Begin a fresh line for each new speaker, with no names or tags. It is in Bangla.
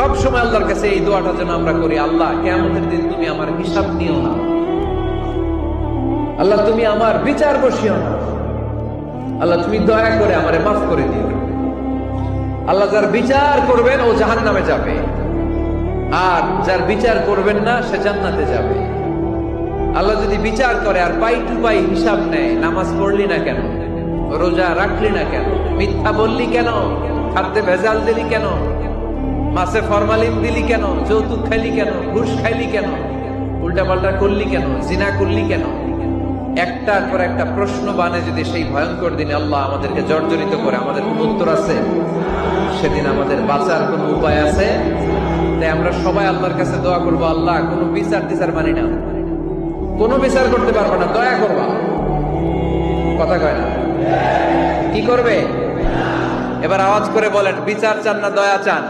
সব সময় আল্লাহর কাছে এই দোয়াটা যেন আমরা করি, আল্লাহ কিয়ামতের দিন তুমি আমার হিসাব নিও না, আল্লাহ তুমি আমার বিচার বসিও না, আল্লাহ তুমি দয়া করে আমারে মাফ করে দিও। আল্লাহ যার বিচার করবেন ও জাহান্নামে যাবে, আর যার বিচার করবেন না সে জান্নাতে যাবে। আল্লাহ যদি বিচার করে আর পাই টু পাই হিসাব নেয়, নামাজ পড়লি না কেন, রোজা রাখলি না কেন, মিথ্যা বললি কেন, খাদ্যে ভেজাল দিলি কেন, মাছে ফরমালিন দিলি কেন, যৌতুক খাইলি কেন, ঘুষ খাইলি কেন, উল্টাপাল্টা করলি কেন, জিনা করলি কেন, একটার পর একটা প্রশ্ন বানে যদি সেই ভয়ঙ্কর দিনে আল্লাহ আমাদেরকে জর্জরিত করে, আমাদের কোন উত্তর আছে? সেদিন আমাদের বাঁচার কোন উপায় আছে? তাই আমরা সবাই আল্লাহর কাছে দোয়া করবো, আল্লাহ কোনো বিচার টিচার মানি না, কোনো বিচার করতে পারবো না, দয়া করবা। কথা কয় না? কি করবে? এবার আওয়াজ করে বলেন, বিচার চান না দয়া চান?